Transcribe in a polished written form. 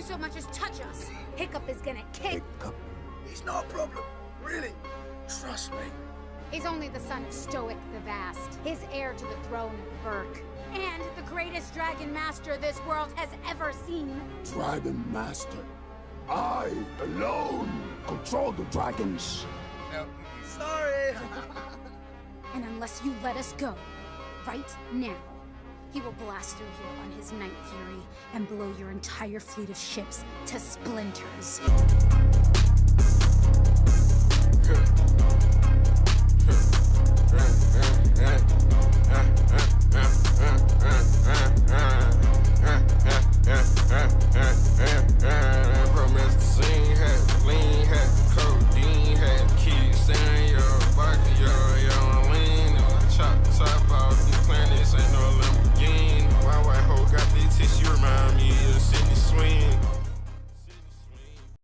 so much as touch us, Hiccup is gonna kick. Hiccup? He's not a problem. Really. Trust me. He's only the son of Stoic the Vast, his heir to the throne of Berk, and the greatest dragon master this world has ever seen. Dragon Master. I, alone, control the dragons. No, sorry. And unless you let us go, right now, he will blast through here on his Night Fury and blow your entire fleet of ships to splinters.